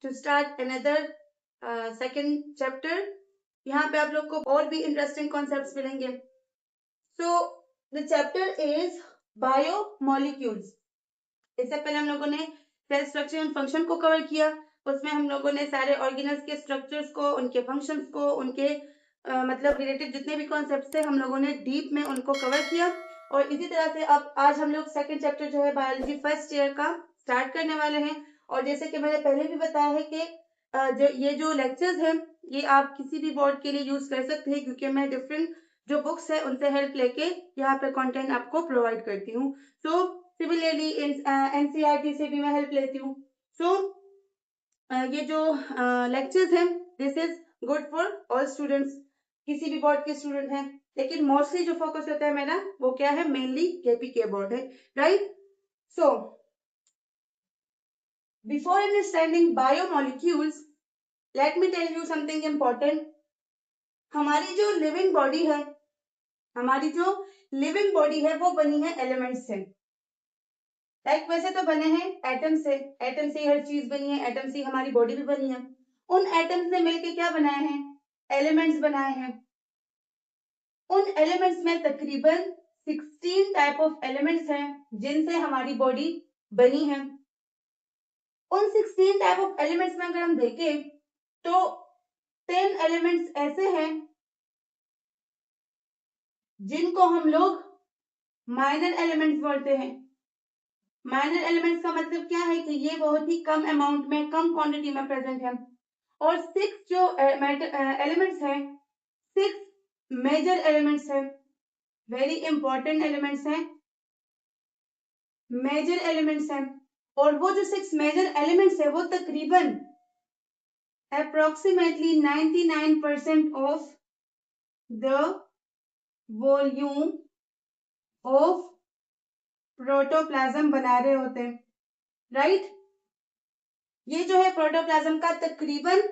to start another second chapter. यहाँ पे आप लोग को और भी इंटरेस्टिंग कॉन्सेप्ट्स मिलेंगे. So the chapter is biomolecules. इससे पहले हम लोगों ने सेल स्ट्रक्चर एंड फंक्शन को कवर किया. उसमें हम लोगों ने सारे ऑर्गेनल्स के स्ट्रक्चर्स को, उनके फंक्शंस को, उनके मतलब रिलेटेड जितने भी कॉन्सेप्ट्स थे हम लोगों ने डीप में उनको कवर किया. और इसी तरह से अब आज हम लोग सेकंड चैप्टर जो है बायोलॉजी फर्स्ट ईयर का स्टार्ट करने वाले हैं. और जैसे कि मैंने पहले भी बताया है कि जो लेक्चर्स हैं ये आप किसी भी बोर्ड के लिए यूज कर सकते हैं, क्योंकि मैं डिफरेंट जो बुक्स है उनसे हेल्प लेके यहाँ पे कंटेंट आपको प्रोवाइड करती हूँ. सो सिमिलरली एनसीईआरटी से भी मैं हेल्प लेती हूँ. सो ये जो लेक्चर्स हैं this is good for all students, किसी भी बोर्ड के स्टूडेंट हैं. लेकिन मोस्टली जो फोकस होता है मेरा वो क्या है, मेनली केपीके बोर्ड है, right. So before understanding biomolecules let me tell you something important. हमारी जो लिविंग बॉडी है वो बनी है एलिमेंट्स से. लाइक वैसे तो बने हैं एटम से हर चीज बनी है, एटम से हमारी बॉडी भी बनी है. उन एटम्स ने मिलके क्या बनाए हैं, एलिमेंट्स बनाए हैं. उन एलिमेंट्स में तकरीबन 16 टाइप ऑफ एलिमेंट्स हैं जिनसे हमारी बॉडी बनी है. उन 16 टाइप ऑफ एलिमेंट्स में अगर हम देखें तो 10 एलिमेंट्स ऐसे हैं जिनको हम लोग माइनर एलिमेंट्स बोलते हैं. माइनर एलिमेंट्स का मतलब क्या है कि ये बहुत ही कम अमाउंट में, कम क्वांटिटी में प्रेजेंट है. और 6 जो एलिमेंट्स हैं, 6 मेजर एलिमेंट्स हैं, वेरी इंपॉर्टेंट एलिमेंट्स हैं, मेजर एलिमेंट्स हैं. और वो जो 6 मेजर एलिमेंट्स है वो तकरीबन approximately 99% of the volume of protoplasm बना रहे होते हैं, राइट. ये जो है प्रोटोप्लाज्म का तकरीबन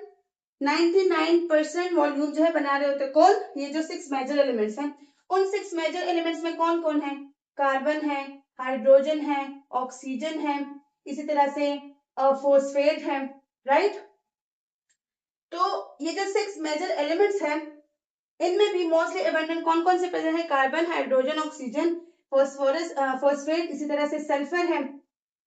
99% वॉल्यूम जो है बना रहे होते हैं. कौन, ये जो 6 मेजर एलिमेंट्स हैं. उन 6 मेजर एलिमेंट्स में कौन कौन है, कार्बन है, हाइड्रोजन है, ऑक्सीजन है, इसी तरह से फॉस्फेट है, राइट. तो ये जो 6 मेजर एलिमेंट्स हैं इनमें भी मोस्टली एबंडेंट कौन कौन से प्रेजेंट है, कार्बन, हाइड्रोजन, ऑक्सीजन, फॉस्फेट, इसी तरह से सल्फर है,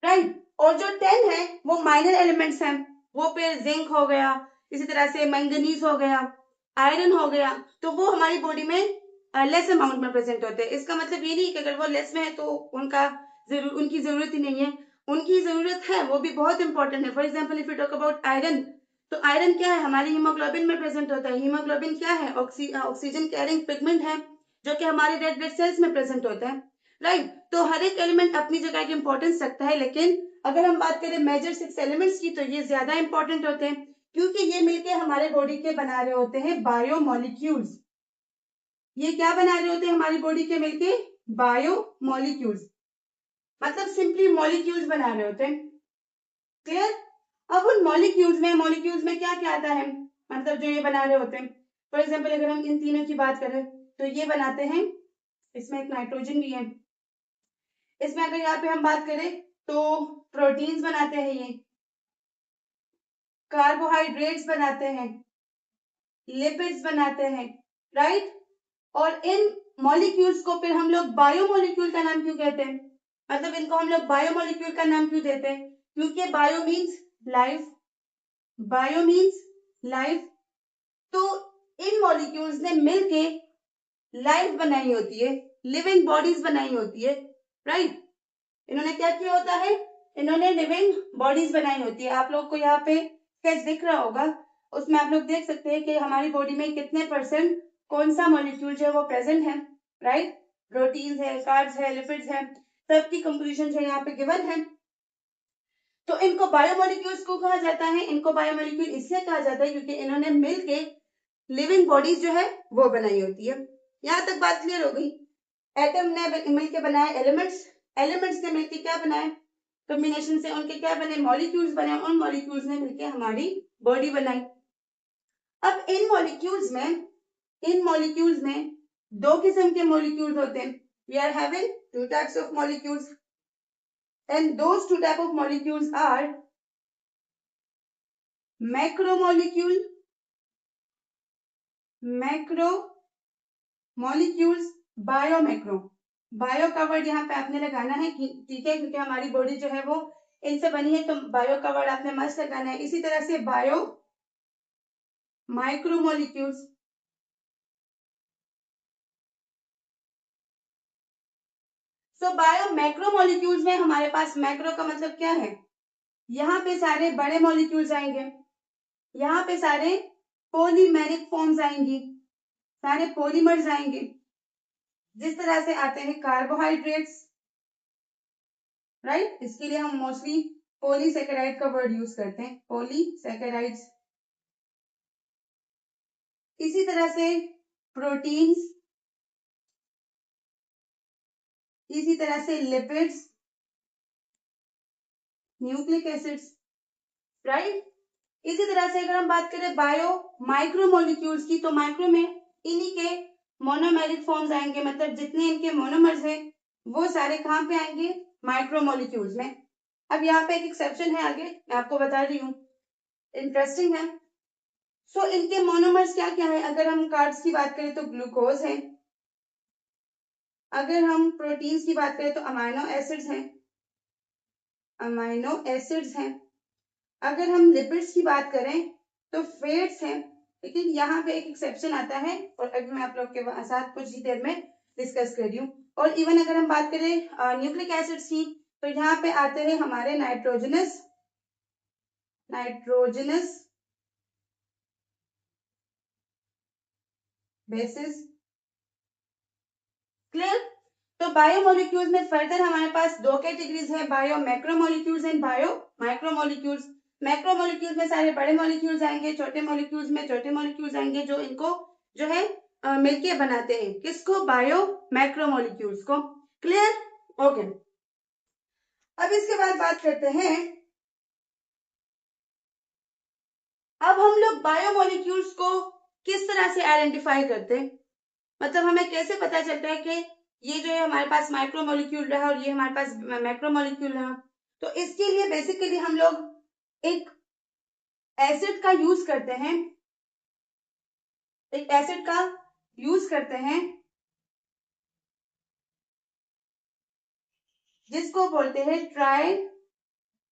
राइट. और जो 10 है वो माइनर एलिमेंट्स हैं, वो फिर जिंक हो गया, इसी तरह से मैंगनीज हो गया, आयरन हो गया. तो वो हमारी बॉडी में लेस अमाउंट में प्रेजेंट होते हैं. इसका मतलब ये नहीं कि अगर वो लेस में है तो उनकी जरूरत ही नहीं है. उनकी जरूरत है, वो भी बहुत इंपॉर्टेंट है. For example if you talk about iron, तो आयरन क्या है, हमारे हीमोग्लोबिन में प्रेजेंट होता है. हीमोग्लोबिन क्या है, ऑक्सीजन कैरिंग पिगमेंट है जो कि हमारे रेड ब्लड सेल्स में प्रेजेंट होता है, राइट. तो हर एक एलिमेंट अपनी जगह की इंपॉर्टेंस रखता है. लेकिन अगर हम बात करें मेजर 6 एलिमेंट्स की तो ये ज्यादा इंपॉर्टेंट होते हैं, क्योंकि ये मिलके हमारे बॉडी के बना रहे होते हैं बायोमोलिक्यूल्स. ये क्या बना रहे होते हैं हमारी बॉडी के मिलके, बायोमोलिक्यूल्स. मतलब सिंपली मॉलिक्यूल्स बना रहे होते हैं. क्लियर. अब उन मॉलिक्यूल्स में क्या क्या आता है, मतलब जो ये बना रहे होते हैं. फॉर एग्जाम्पल अगर हम इन तीनों की बात करें तो ये बनाते हैं, इसमें एक नाइट्रोजन भी है. इसमें अगर यहाँ पे हम बात करें तो प्रोटीन्स बनाते हैं, ये कार्बोहाइड्रेट्स बनाते हैं, लिपिड्स बनाते हैं, राइट. और इन मॉलिक्यूल्स को फिर हम लोग बायोमोलिक्यूल का नाम क्यों कहते हैं, मतलब इनको हम लोग बायोमोलिक्यूल का नाम क्यों देते हैं, क्योंकि बायो मीन्स लाइफ. तो इन मॉलिक्यूल्स ने मिलके लाइफ बनाई होती है, लिविंग बॉडीज बनाई होती है, राइट. इन्होंने क्या किया होता है, इन्होंने लिविंग बॉडीज बनाई होती है. आप लोग को यहाँ पे स्केच दिख रहा होगा, उसमें आप लोग देख सकते हैं कि हमारी बॉडी में कितने परसेंट कौन सा मॉलिक्यूल जो है वो प्रेजेंट है, राइट. प्रोटीन्स है, कार्ब्स है, लिपिड्स है, सबकी कंपोजिशन जो यहाँ पे गिवन है. तो इनको बायोमोलिक्यूल्स को कहा जाता है. इनको बायोमोलिक्यूल इसलिए कहा जाता है क्योंकि इन्होंने मिलके लिविंग बॉडीज जो है वो बनाई होती है. यहाँ तक बात क्लियर हो गई. एटम ने मिलके बनाए एलिमेंट्स ने मिलके क्या बनाए, कॉम्बिनेशन से उनके क्या बने, मॉलिक्यूल्स बने. उन मॉलिक्यूल्स ने मिलके हमारी बॉडी बनाई. अब इन मॉलिक्यूल्स में 2 किस्म के मॉलिक्यूल्स होते हैं. We are having 2 types of molecules and those 2 type of molecules are macromolecule, macromolecules, bio macro. Bio का वर्ड यहाँ पे आपने लगाना है, ठीक है, क्योंकि हमारी बॉडी जो है वो इनसे बनी है, तो बायो का वर्ड आपने मस्त लगाना है। इसी तरह से बायो माइक्रोमोलिक्यूल्स, सो बायो मैक्रोमोलिक्यूल्स में हमारे पास मैक्रो का मतलब क्या है, यहाँ पे सारे बड़े मॉलिक्यूल्स आएंगे, यहाँ पे सारे पॉलीमेरिक फॉर्म्स आएंगी, सारे पॉलीमर्स आएंगे, जिस तरह से आते हैं कार्बोहाइड्रेट्स, राइट। इसके लिए हम मोस्टली पॉलीसेकेराइड का वर्ड यूज करते हैं, पॉलीसेकेराइड्स। इसी तरह से प्रोटीन्स, इसी तरह से लिपिड्स, न्यूक्लिक एसिड्स, राइट। इसी तरह से अगर हम बात करें बायो माइक्रोमोलिक्यूल्स की, तो माइक्रो में इन्हीं के मोनोमेरिक फॉर्म्स आएंगे, मतलब जितने इनके मोनोमर्स हैं वो सारे कहाँ पे आएंगे, माइक्रोमोलिक्यूल्स में। अब यहाँ पे एक एक्सेप्शन है, आगे मैं आपको बता रही हूँ, इंटरेस्टिंग है। सो इनके मोनोमर्स क्या क्या है, अगर हम कार्ब्स की बात करें तो ग्लूकोज है, अगर हम प्रोटीन्स की बात करें तो अमाइनो एसिड्स हैं, अमाइनो एसिड्स हैं, अगर हम लिपिड्स की बात करें तो फैट्स हैं। लेकिन यहाँ पे एक एक्सेप्शन आता है, और अभी मैं आप लोग के साथ कुछ ही देर में डिस्कस कर रही हूँ। और इवन अगर हम बात करें न्यूक्लिक एसिड्स की, तो यहाँ पे आते हैं हमारे नाइट्रोजनस बेसिस, क्लियर। तो बायोमोलिक्यूल्स में फर्दर हमारे पास दो कैटेगरीज है, bio macromolecules and bio micromolecules. Macromolecules में सारे बड़े मॉलिक्यूल्स आएंगे, छोटे मॉलिक्यूल्स में छोटे मॉलिक्यूल्स आएंगे, जो इनको जो है मिलके बनाते हैं, किसको, बायो मैक्रोमोलिक्यूल्स को, क्लियर, ओके। अब इसके बाद बात करते हैं, अब हम लोग बायोमोलिक्यूल्स को किस तरह से आइडेंटिफाई करते हैं, मतलब हमें कैसे पता चलता है कि ये जो है हमारे पास माइक्रोमोलिक्यूल रहा और ये हमारे पास मैक्रोमोलिक्यूल रहा। तो इसके लिए बेसिकली हम लोग एक एसिड का यूज करते हैं, एक एसिड का यूज करते हैं जिसको बोलते हैं ट्राई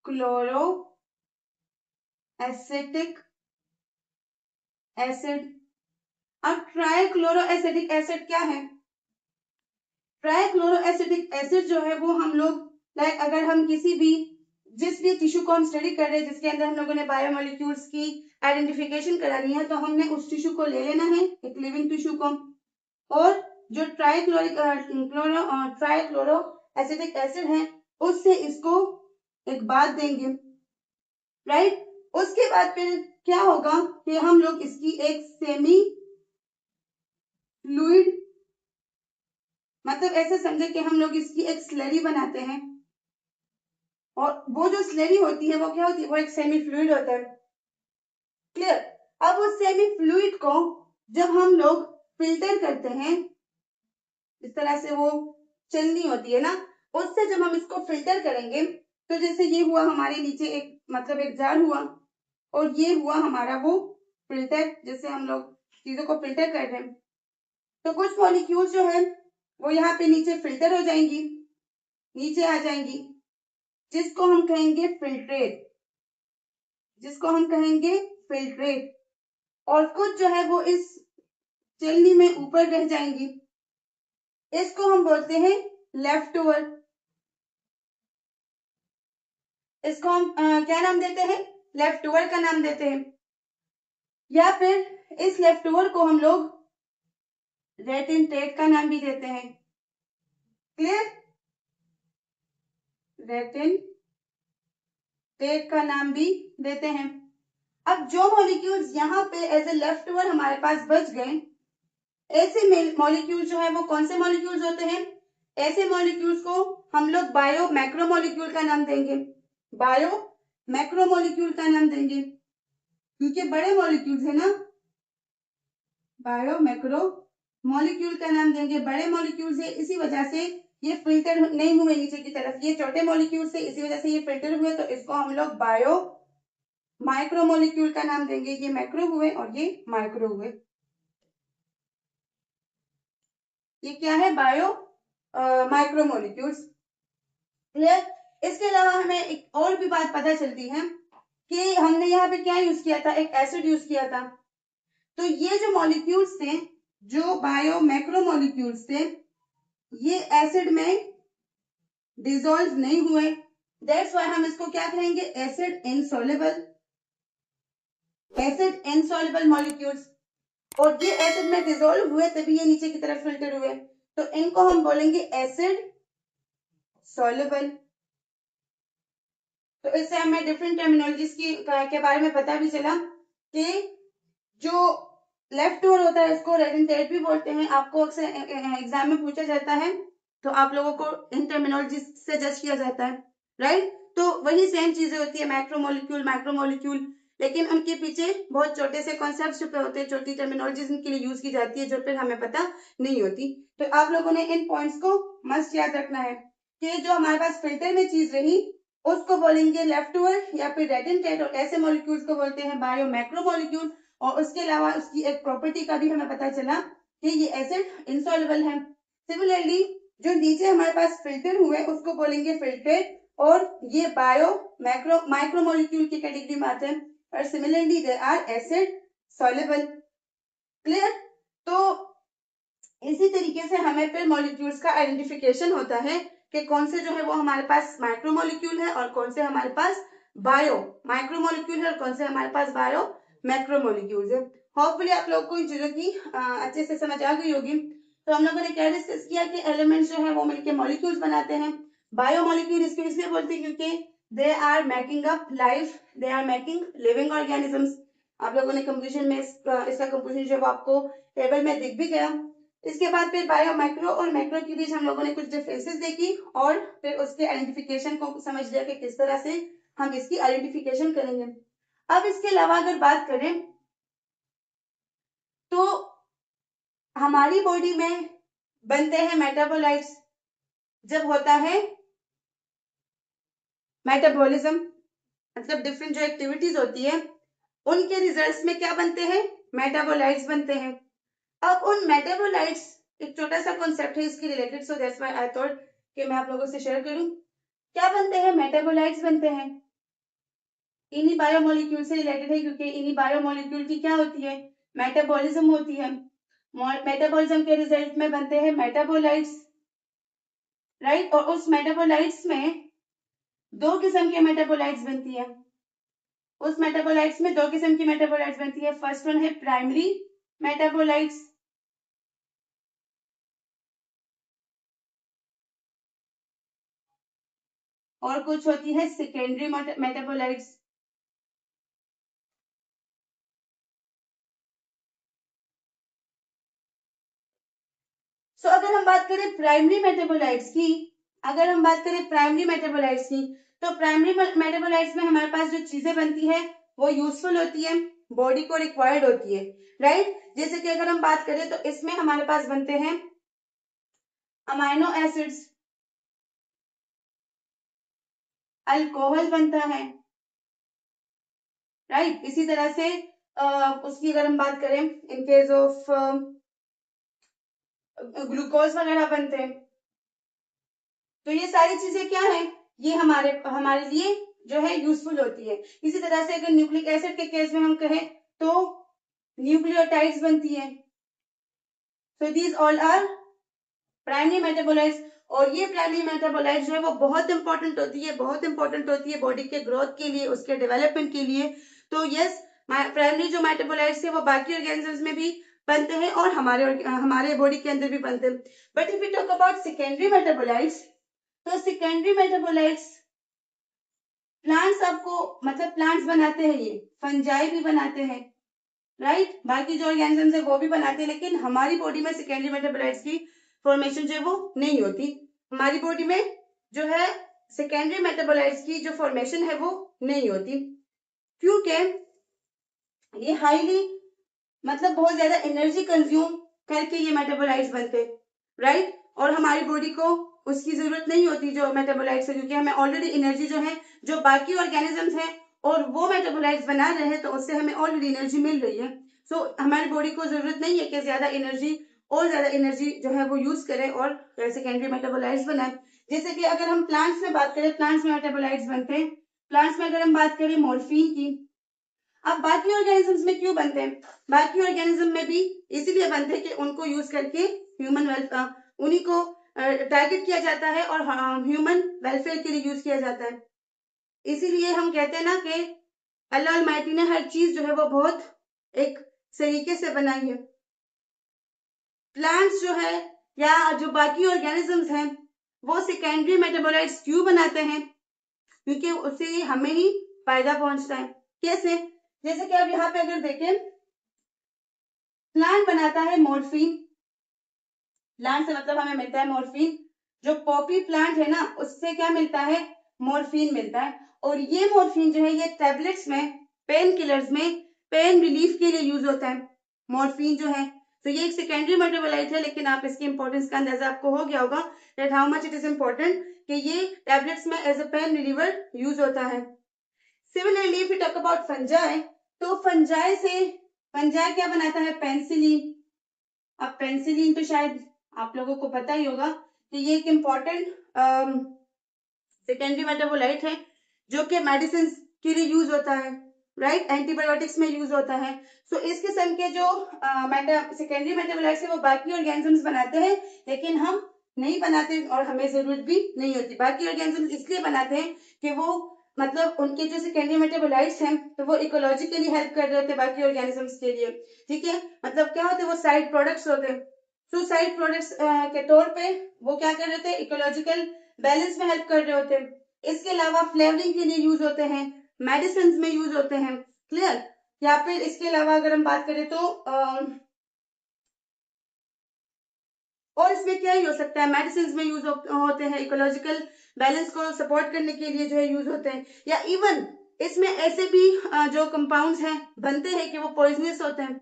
क्लोरो एसिटिक एसिड। अब ट्राई क्लोरो एसिटिक एसिड क्या है, ट्राई क्लोरो एसिटिक एसिड जो है वो हम लोग लाइक अगर हम किसी भी जिस भी टिश्यू को हम स्टडी कर रहे हैं, जिसके अंदर हम लोगों ने बायोमोलिक्यूल्स की आइडेंटिफिकेशन करानी है, तो हमने उस टिश्यू को ले लेना है, एक लिविंग टिश्यू को, और जो ट्राई क्लोरो एसिटिक एसिड है उससे इसको एक बात देंगे, राइट। उसके बाद फिर क्या होगा कि हम लोग इसकी एक सेमी फ्लूइड, मतलब ऐसे समझे कि हम लोग इसकी एक स्लरी बनाते हैं, और वो जो स्लरी होती है वो क्या होती है, वो एक सेमी फ्लूइड होता है, क्लियर। अब उस सेमी फ्लूइड को जब हम लोग फिल्टर करते हैं, इस तरह से वो चलनी होती है ना, उससे जब हम इसको फिल्टर करेंगे, तो जैसे ये हुआ हमारे नीचे एक मतलब एक जार हुआ, और ये हुआ हमारा वो फिल्टर, जैसे हम लोग चीजों को फिल्टर कर रहे हैं, तो कुछ मॉलिक्यूल्स जो है वो यहाँ पे नीचे फिल्टर हो जाएंगी, नीचे आ जाएंगी, जिसको हम कहेंगे फिल्ट्रेट, जिसको हम कहेंगे फिल्ट्रेट, और कुछ जो है वो इस चलनी में ऊपर रह जाएंगी, इसको हम बोलते हैं लेफ्ट ओवर, इसको हम क्या नाम देते हैं, लेफ्ट ओवर का नाम देते हैं, या फिर इस लेफ्ट ओवर को हम लोग रेटिनटेट का नाम भी देते हैं, क्लियर, रेटिनटेट का नाम भी देते हैं। अब जो मॉलिक्यूल्स यहाँ पे एज ए लेफ्ट ओवर हमारे पास बच गए, ऐसे मॉलिक्यूल जो है वो कौन से मॉलिक्यूल्स होते हैं, ऐसे मॉलिक्यूल्स को हम लोग बायो मैक्रोमोलिक्यूल का नाम देंगे, बायो मैक्रोमोलिक्यूल का नाम देंगे, क्योंकि बड़े मॉलिक्यूल्स है ना, बायो मैक्रो मॉलिक्यूल का नाम देंगे, बड़े मॉलिक्यूल्स है इसी वजह से ये फिल्टर नहीं हुए नीचे की तरफ, ये छोटे मॉलिक्यूल्स है इसी वजह से ये फिल्टर हुए, तो इसको हम लोग बायो माइक्रोमोलिक्यूल का नाम देंगे, ये मैक्रो हुए और ये माइक्रो हुए। ये क्या है? Bio micromolecules. क्लियर? इसके अलावा हमें एक और भी बात पता चलती है कि हमने यहाँ पे क्या यूज किया था? एक एसिड यूज किया था। तो ये जो मॉलिक्यूल्स थे, जो बायो मैक्रोमोलिक्यूल्स थे, ये एसिड में डिसॉल्व नहीं हुए, दैट्स व्हाई हम इसको क्या कहेंगे? Acid insoluble, acid insoluble molecules. और ये एसिड में डिसॉल्व हुए तभी ये नीचे की तरफ फिल्टर हुए, तो इनको हम बोलेंगे एसिड सॉल्युबल। तो इससे हमें डिफरेंट टर्मिनोलॉजीज के बारे में पता भी चला कि जो लेफ्ट ओवर होता है इसको रेडेंटेट भी बोलते हैं। आपको अक्सर एग्जाम में पूछा जाता है, तो आप लोगों को इन टर्मिनोलॉजी से जज किया जाता है, राइट? तो वही सेम चीजें होती है, मैक्रोमोलिक्यूल, माइक्रोमोलिक्यूल, लेकिन उनके पीछे बहुत छोटे से कॉन्सेप्ट छुपे होते हैं, छोटी टर्मिनोलॉजीज इनके लिए यूज की जाती है जो फिर हमें पता नहीं होती। तो आप लोगों ने इन पॉइंट्स को मस्ट याद रखना है कि जो हमारे पास फिल्टर में चीज रही उसको बोलेंगे लेफ्ट ओवर या फिर रेडेंटेट, और ऐसे मॉलिक्यूल्स को बोलते हैं बायो मैक्रोमोलिक्यूल। और उसके अलावा उसकी एक प्रॉपर्टी का भी हमें पता चला कि ये एसिड इनसॉल्युबल है। सिमिलरली जो नीचे हमारे पास फिल्टर हुए उसको बोलेंगे फिल्ट्रेट, और ये बायो माइक्रोमोलिक्यूल की कैटेगरी में आते हैं, और similarly they are acid soluble. Clear? तो इसी तरीके से हमें फिर मॉलिक्यूल्स का आइडेंटिफिकेशन होता है कि कौन से जो है वो हमारे पास माइक्रोमोलिक्यूल है और कौन से हमारे पास बायो माइक्रोमोलिक्यूल है और कौन से हमारे पास बायो मैक्रोमोलिक्यूल्स है। होपफुली आप लोगों को इन चीजों की अच्छे से समझ आ गई होगी। तो हम लोगों ने क्या डिस्कस किया कि एलिमेंट्स जो है वो मिलकर मॉलिक्यूल्स बनाते हैं। बायो मॉलिक्यूल इसको इसलिए बोलते हैं क्योंकि they are making up life, they are making living organisms. आप लोगों ने कंक्लूजन में इसका कंक्लूजन जो आपको टेबल में दिख भी गया। इसके बाद फिर बायो माइक्रो और मैक्रो के बीच हम लोगों ने कुछ डिफरेंसेस देखी और फिर उसके आइडेंटिफिकेशन को समझ लिया कि किस तरह से हम इसकी आइडेंटिफिकेशन करेंगे। अब इसके अलावा अगर बात करें तो हमारी बॉडी में बनते हैं मेटाबोलाइट्स। जब होता है मेटाबॉलिज्म, मतलब डिफरेंट जो एक्टिविटीज होती है उनके रिजल्ट्स में क्या बनते हैं? मेटाबोलाइट्स बनते हैं। अब उन मेटाबोलाइट्स, एक छोटा सा कॉन्सेप्ट है इसके related, so that's why I thought कि मैं आप लोगों से शेयर करूं। क्या बनते हैं? मेटाबोलाइट्स बनते हैं। इन्हीं बायोमोलिक्यूल से रिलेटेड है क्योंकि इन्हीं बायोमोलिक्यूल की क्या होती है? मेटाबॉलिज्म होती है। मेटाबॉलिज्म के रिजल्ट में बनते हैं मेटाबोलाइट्स, राइट? और उस मेटाबोलाइट्स में दो किस्म के मेटाबोलाइट्स बनती है। उस मेटाबोलाइट्स में दो किस्म की मेटाबोलाइट्स बनती है। फर्स्ट वन है प्राइमरी मेटाबोलाइट्स, और कुछ होती है सेकेंडरी मेटाबोलाइट्स। सो अगर हम बात करें प्राइमरी मेटाबोलाइट्स की, अगर हम बात करें प्राइमरी मेटाबोलाइट्स की, तो प्राइमरी मेटाबोलाइट्स में हमारे पास जो चीजें बनती है वो यूजफुल होती है, बॉडी को रिक्वायर्ड होती है, राइट? जैसे कि अगर हम बात करें तो इसमें हमारे पास बनते हैं अमाइनो एसिड्स, अल्कोहल बनता है, राइट? इसी तरह से उसकी अगर हम बात करें इन केस ऑफ ग्लूकोज वगैरह बनते हैं। तो ये सारी चीजें क्या है? ये हमारे लिए जो है यूजफुल होती है। इसी तरह से अगर न्यूक्लिक एसिड के केस में हम कहें तो न्यूक्लियोटाइड्स बनती है। So these all are primary metabolites. और ये प्राइमरी मेटाबोलाइट्स जो है वो बहुत इंपॉर्टेंट होती है, बहुत इंपॉर्टेंट होती है बॉडी के ग्रोथ के लिए, उसके डेवलपमेंट के लिए। तो यस, प्राइमरी जो मेटाबोलाइट्स है वो बाकी ऑर्गेनिजम्स में भी बनते हैं और हमारे बॉडी के अंदर भी बनते हैं। But if you talk about secondary metabolites, तो सेकेंडरी मेटाबोलाइट्स प्लांट्स आपको, मतलब प्लांट्स बनाते हैं, ये फंजाई भी बनाते हैं, राइट? बाकी जो ऑर्गेनिजम्स है वो भी बनाते हैं, लेकिन हमारी बॉडी में सेकेंडरी मेटाबोलाइट्स की फॉर्मेशन जो है वो नहीं होती। हमारी बॉडी में जो है सेकेंडरी मेटाबोलाइट्स की जो फॉर्मेशन है वो नहीं होती, क्योंकि ये हाईली, मतलब बहुत ज्यादा एनर्जी कंज्यूम करके ये मेटाबोलाइट्स बनते हैं, राइट? और हमारी बॉडी को उसकी जरूरत नहीं होती जो मेटाबोलाइट्स है, क्योंकि हमें ऑलरेडी एनर्जी जो है, जो बाकी ऑर्गेनिजम्स हैं और वो मेटाबोलाइट्स बना रहे हैं तो उससे हमें ऑलरेडी एनर्जी मिल रही है। सो हमारी बॉडी को जरूरत नहीं है कि ज्यादा एनर्जी जो है वो यूज करें और सेकेंडरी मेटाबोलाइट्स बनाए। जैसे कि अगर हम प्लांट्स में बात करें, प्लांट्स में मेटाबोलाइट्स बनते हैं। प्लांट्स में अगर हम बात करें मॉर्फिन की, अब बाकी ऑर्गेनिजम्स में क्यों बनते हैं? बाकी ऑर्गेनिज्म में भी इसीलिए बनते हैं कि उनको यूज करके ह्यूमन वेलफेयर, उन्हीं को टारगेट किया जाता है और ह्यूमन वेलफेयर के लिए यूज किया जाता है। इसीलिए हम कहते हैं ना कि अल्लाह अलमाइटी ने हर चीज जो है वो बहुत एक तरीके से बनाई है। प्लांट्स जो है या जो बाकी ऑर्गेनिजम्स हैं वो सेकेंडरी मेटाबोलाइट्स क्यों बनाते हैं? क्योंकि उससे हमें ही फायदा पहुंचता है। कैसे? जैसे कि आप यहाँ पे अगर देखें, प्लांट बनाता है मॉर्फिन। प्लांट से मतलब हमें मिलता है मॉर्फिन। जो पॉपी प्लांट है ना, उससे क्या मिलता है? मॉर्फिन मिलता है। और ये मॉर्फिन जो है ये टैबलेट्स में, पेन किलर्स में, पेन रिलीफ के लिए यूज होता है मॉर्फिन जो है। तो ये एक सेकेंडरी मेटाबोलाइट है, लेकिन आप इसकी इंपॉर्टेंस का अंदाजा आपको हो गया होगा that how much it is important कि ये टैबलेट्स में as a pain reliever use होता है। Similarly if you talk about fungi, तो फंजाई क्या बनाता है? पेंसिलिन। अब पेंसिलिन तो शायद आप लोगों को पता ही होगा कि ये एक इम्पॉर्टेंट सेकेंडरी मेटाबोलाइट है जो कि मेडिसिन के लिए यूज होता है, राइट? एंटीबायोटिक्स में यूज होता है। सो इस किस्म के जो सेकेंडरी मेटाबोलाइट्स है वो बाकी ऑर्गेनिजम्स बनाते हैं, लेकिन हम नहीं बनाते और हमें जरूरत भी नहीं होती। बाकी ऑर्गेनिजम्स इसलिए बनाते हैं कि वो मतलब उनके जो सेकेंडरी मेटाबोलाइट्स हैं तो वो इकोलॉजिकली हेल्प कर रहे होते हैं बाकी ऑर्गेनिजम्स के लिए, ठीक है? मतलब क्या होते हैं? वो साइड प्रोडक्ट्स होते हैं। तो साइड प्रोडक्ट्स के तौर पे वो क्या कर रहे थे? इकोलॉजिकल बैलेंस में हेल्प कर रहे होते हैं। इसके अलावा फ्लेवरिंग के लिए यूज होते हैं, मेडिसिन में यूज होते हैं, क्लियर? या फिर इसके अलावा अगर हम बात करें तो और इसमें क्या ही हो सकता है? मेडिसिन में यूज होते हैं, इकोलॉजिकल बैलेंस को सपोर्ट करने के लिए जो है यूज होते हैं। या इवन इसमें ऐसे भी जो कंपाउंड्स हैं बनते हैं कि वो पॉइजनस होते हैं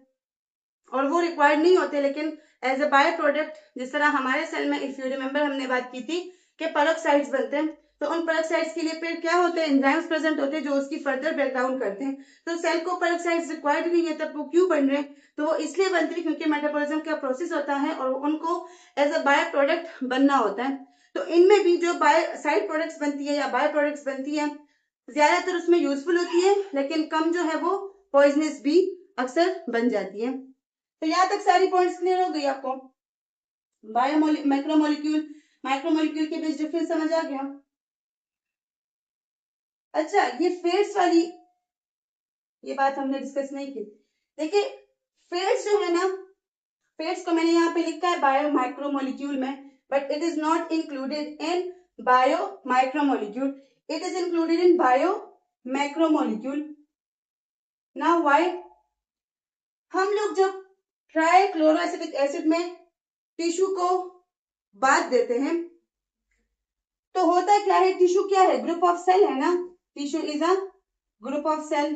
और वो रिक्वायर्ड नहीं होते, लेकिन एज अ बाय प्रोडक्ट, जिस तरह हमारे सेल में इफ यू रिमेम्बर हमने बात की थी कि पेरोक्साइड्स बनते हैं, तो उन पेरोक्साइड्स के लिए फिर क्या होते हैं? एंजाइम्स प्रेजेंट होते हैं जो उसकी फर्दर ब्रेकडाउन करते हैं। तो सेल को पेरोक्साइड्स रिक्वायर्ड नहीं है, तब वो क्यों बन रहे हैं? तो वो इसलिए बनते हैं क्योंकि मेटाबॉलिज्म का प्रोसेस होता है और उनको एज अ बाय प्रोडक्ट बनना होता है। तो इनमें भी जो बाय साइड प्रोडक्ट्स बनती है या बाय प्रोडक्ट्स बनती है, ज्यादातर उसमें यूजफुल होती है, लेकिन कम जो है वो पॉइजनस भी अक्सर बन जाती है। तो यहाँ तक सारी पॉइंट्स क्लियर हो गई आपको? माइक्रोमोलिक्यूल के बीच डिफरेंस समझ आ गया? अच्छा, ये फेट्स वाली ये बात हमने डिस्कस नहीं की। देखिए, फेट्स जो है ना, फेट्स को मैंने यहाँ पे लिखा है बायो माइक्रोमोलिक्यूल में, but it is not included in bio micromolecule, it is included in bio macromolecule. Now why? हम लोग जब ट्राइक्लोरोएसिटिक एसिड में टिश्यू को बांध देते हैं तो होता क्या है? टिश्यू क्या है? ग्रुप ऑफ सेल है ना? Tissue is a group of cell.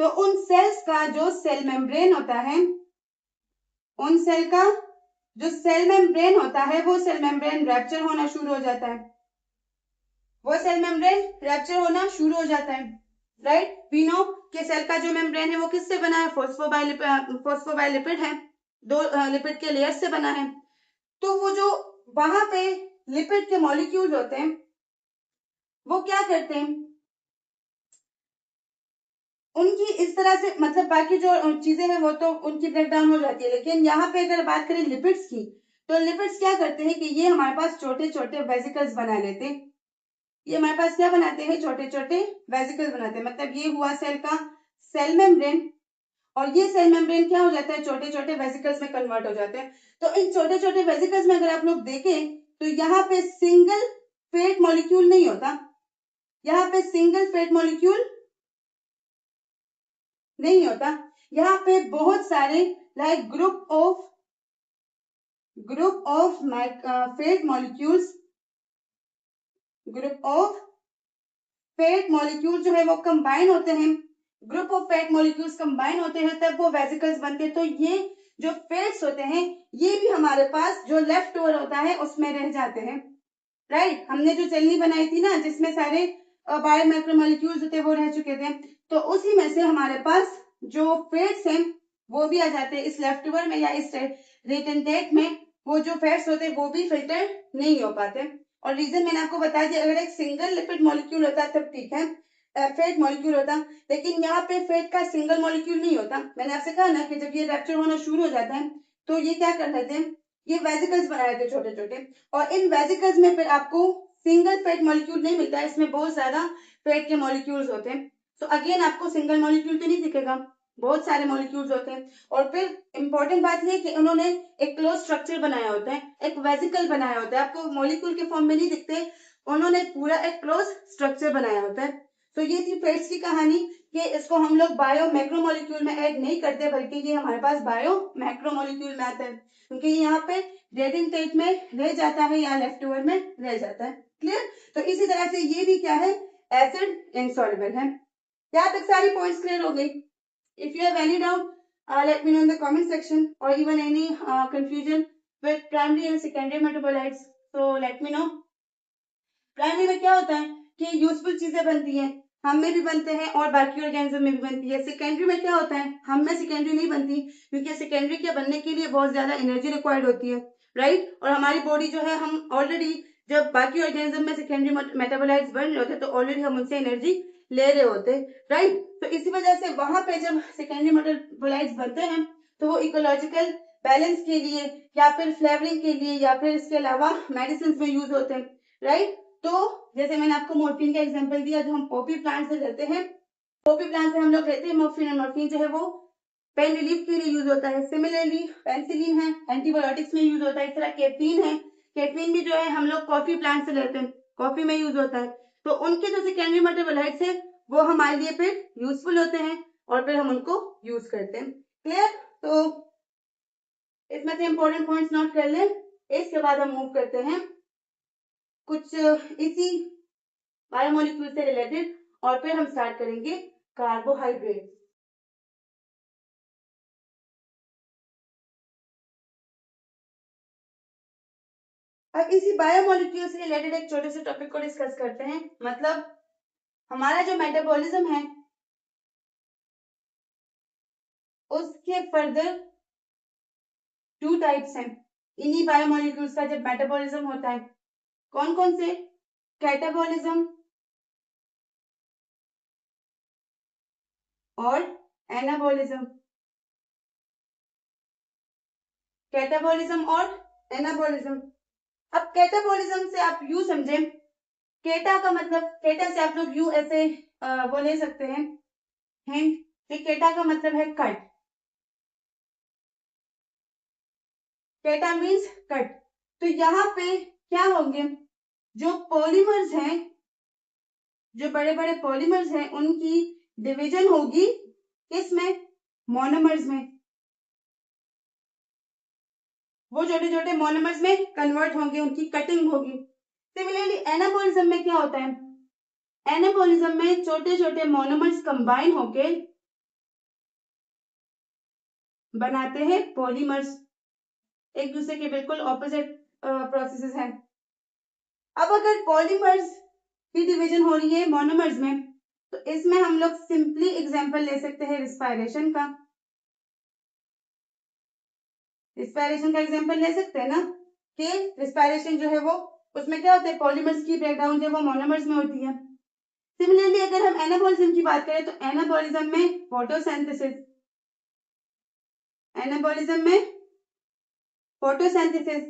तो उन सेल्स का जो सेल मेम्ब्रेन होता है, उन सेल का जो सेल मेम्ब्रेन होता है, वो सेल मेम्ब्रेन रैप्चर होना शुरू हो जाता है। वो सेल मेम्ब्रेन रैप्चर होना शुरू हो जाता है, राइट? वी नो कि सेल का जो मेम्ब्रेन है वो किससे बना है? फॉस्फोबाइलिपिड है, दो लिपिड के लेयर से बना है। तो वो जो वहां पे लिपिड के मॉलिक्यूल्स होते हैं वो क्या करते हैं? उनकी इस तरह से मतलब बाकी जो चीजें हैं वो तो उनकी ब्रेकडाउन हो जाती है, लेकिन यहाँ पे अगर बात करें लिपिड्स की, तो लिपिड्स क्या करते हैं कि ये हमारे पास छोटे छोटे वेसिकल्स बना लेते हैं। ये हमारे पास क्या बनाते हैं? छोटे छोटे वेसिकल्स बनाते हैं। मतलब ये हुआ सेल का सेल मेम्ब्रेन, और ये सेल मेम्ब्रेन क्या हो जाता है? छोटे छोटे वेसिकल्स में कन्वर्ट हो जाते हैं। तो इन छोटे छोटे वेसिकल्स में अगर आप लोग देखें तो यहाँ पे सिंगल फेट मॉलिक्यूल नहीं होता, यहाँ पे सिंगल फेट मॉलिक्यूल नहीं होता, यहाँ पे बहुत सारे like group of fat molecules, group of fat molecule जो है वो कंबाइन होते हैं। Group of fat molecules combine होते हैं तब वो वेसिकल्स बनते हैं। तो ये जो फेट्स होते हैं ये भी हमारे पास जो लेफ्ट ओवर होता है उसमें रह जाते हैं, राइट? हमने जो चलनी बनाई थी ना जिसमें सारे बायो मैक्रोमोलिक्यूल्स होते हैं वो रह चुके थे, तो उसी में से हमारे पास जो फैट्स हैं वो भी आ जाते हैं इस लेफ्टओवर में या इस रिटेंटेट में। वो जो फैट्स होते हैं वो भी फिल्टर नहीं हो पाते, और रीजन मैंने आपको बता दिया। अगर एक सिंगल लिपिड मॉलिक्यूल होता तब ठीक है, फैट मॉलिक्यूल होता, लेकिन यहाँ पे फैट का सिंगल मॉलिक्यूल नहीं होता। मैंने आपसे कहा ना कि जब ये रैप्चर होना शुरू हो जाता है तो ये क्या कर लेते हैं, ये वेसिकल्स बनाए थे छोटे छोटे, और इन वेसिकल्स में फिर आपको सिंगल फैट मॉलिक्यूल नहीं मिलता है, इसमें बहुत ज्यादा फैट के मॉलिक्यूल्स होते हैं। तो अगेन आपको सिंगल मॉलिक्यूल तो नहीं दिखेगा, बहुत सारे मॉलिक्यूल्स होते हैं। और फिर इंपॉर्टेंट बात ये कि उन्होंने एक क्लोज स्ट्रक्चर बनाया होता है, एक वेसिकल बनाया होता है, आपको मॉलिक्यूल के फॉर्म में नहीं दिखते, उन्होंने पूरा एक क्लोज स्ट्रक्चर बनाया होता है। तो ये थी फैट्स की कहानी कि इसको हम लोग बायो मैक्रोमोलिक्यूल में ऐड नहीं करते, बल्कि ये हमारे पास बायो मैक्रोमोलिक्यूल में आता है, क्योंकि यहाँ पे डेटिंग में रह जाता है या लेफ्ट ओवर में रह जाता है। क्लियर? तो इसी तरह से ये भी क्या है, एसिड इनसॉल्युबल है। यहाँ तक सारी पॉइंट्स क्लियर हो गई? If you have any doubt, let me know in the comment section, or even any confusion with primary and secondary metabolites. So let me know. Primary में क्या होता है कि यूजफुल चीजें बनती हैं, हम में भी बनते हैं और बाकी ऑर्गेनिज्म में भी बनती है। सेकेंडरी में क्या होता है, हम में सेकेंडरी नहीं बनती, क्योंकि सेकेंडरी के बनने के लिए बहुत ज्यादा एनर्जी रिक्वायर्ड होती है, राइट? और हमारी बॉडी जो है, हम ऑलरेडी जब बाकी ऑर्गेनिज्म में सेकेंडरी मेटाबोलाइट्स बन रहे होते हैं तो ऑलरेडी हम उनसे एनर्जी ले रहे होते हैं, राइट? तो इसी वजह से वहां पे जब सेकेंडरी मेटाबोलाइट्स बनते हैं तो वो इकोलॉजिकल बैलेंस के लिए या फिर फ्लेवरिंग के लिए या फिर इसके अलावा मेडिसिन में यूज होते हैं, राइट? तो जैसे मैंने आपको मॉर्फिन का एग्जांपल दिया, जो हम पॉपी प्लांट से लेते हैं, पॉपी प्लांट से हम लोग लेते हैं मॉर्फिन, और मॉर्फिन जो है वो पेन रिलीफ के लिए यूज होता है। सिमिलरली पेनिसिलिन है, एंटीबायोटिक्स में यूज होता है। इस तरह कैफीन है, कैफीन भी जो है हम लोग कॉफी प्लांट से लेते हैं, कॉफी में यूज होता है। तो उनके जो सेकेंडरी मेटाबोलाइट्स है वो हमारे लिए फिर यूजफुल होते हैं और फिर हम उनको यूज करते हैं। क्लियर? तो इसमें से इंपॉर्टेंट पॉइंट्स नोट कर लें। इसके बाद हम मूव करते हैं कुछ इसी बायोमोलिक्यूल से रिलेटेड, और फिर हम स्टार्ट करेंगे कार्बोहाइड्रेट। अब इसी बायोमोलिक्यूल से रिलेटेड एक छोटे से टॉपिक को डिस्कस करते हैं। मतलब हमारा जो मेटाबॉलिज्म है उसके फर्दर टू टाइप्स हैं। इन्हीं बायोमोलिक्यूल्स का जब मेटाबॉलिज्म होता है, कौन कौन से? कैटाबॉलिज्म और एनाबॉलिज्म। कैटाबॉलिज्म और एनाबॉलिज्म। अब कैटाबॉलिज्म से आप यू समझें, केटा का मतलब, केटा से आप लोग यू ऐसे वो ले सकते हैं हिंट कि केटा का मतलब है कट। केटा मीन्स कट। तो यहाँ पे क्या होंगे, जो पॉलीमर्स हैं, जो बड़े बड़े पॉलीमर्स हैं, उनकी डिवीजन होगी किसमें? मोनोमर्स में। वो छोटे छोटे मोनोमर्स में कन्वर्ट होंगे, उनकी कटिंग होगी। सिमिलरली एनाबॉलिज्म में क्या होता है? एनाबॉलिज्म में छोटे छोटे मोनोमर्स कंबाइन होके बनाते हैं पॉलीमर्स। एक दूसरे के बिल्कुल ऑपोजिट प्रोसेसेस हैं। अब अगर पॉलीमर्स की डिवीजन हो रही है मोनोमर्स में, तो इसमें हम लोग सिंपली एग्जांपल ले सकते हैं रिस्पायरेशन का। रिस्पायरेशन का एग्जांपल ले सकते हैं ना, कि रिस्पायरेशन जो है वो, उसमें क्या होता है, पॉलीमर्स की ब्रेकडाउन जो वो मोनोमर्स में होती है। सिमिलरली अगर हम एनाबॉलिज्म की बात करें तो एनाबॉलिज्म में फोटोसिंथेसिस, एनाबॉलिज्म में फोटोसिंथेसिस,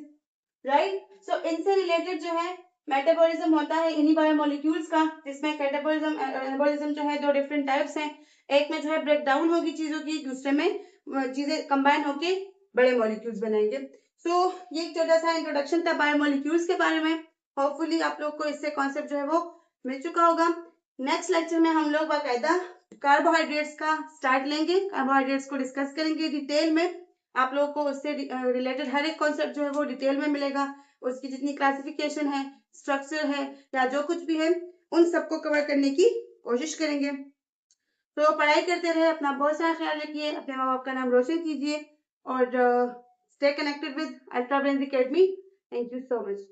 राइट? सो इनसे रिलेटेड जो है मेटाबॉलिज्म होता है इन्हीं बायोमोलिक्यूल्स का, जिसमें कैटाबॉलिज्म एनाबॉलिज्म जो है दो डिफरेंट टाइप्स हैं। एक में जो है ब्रेकडाउन होगी चीजों की, दूसरे में चीजें कंबाइन होके बड़े मॉलिक्यूल्स बनाएंगे। सो ये एक छोटा सा इंट्रोडक्शन था बायोमोलिक्यूल्स के बारे में। होपफुली आप लोग को इससे कॉन्सेप्ट जो है वो मिल चुका होगा। नेक्स्ट लेक्चर में हम लोग बाकायदा कार्बोहाइड्रेट्स का स्टार्ट लेंगे, कार्बोहाइड्रेट्स को डिस्कस करेंगे डिटेल में। आप लोगों को उससे रिलेटेड हर एक कॉन्सेप्ट जो है वो डिटेल में मिलेगा, उसकी जितनी क्लासिफिकेशन है, स्ट्रक्चर है, या जो कुछ भी है, उन सबको कवर करने की कोशिश करेंगे। तो पढ़ाई करते रहे, अपना बहुत सारा ख्याल रखिए, अपने माँ बाप का नाम रोशन कीजिए, और stay connected with ultra brains academy. Thank you so much.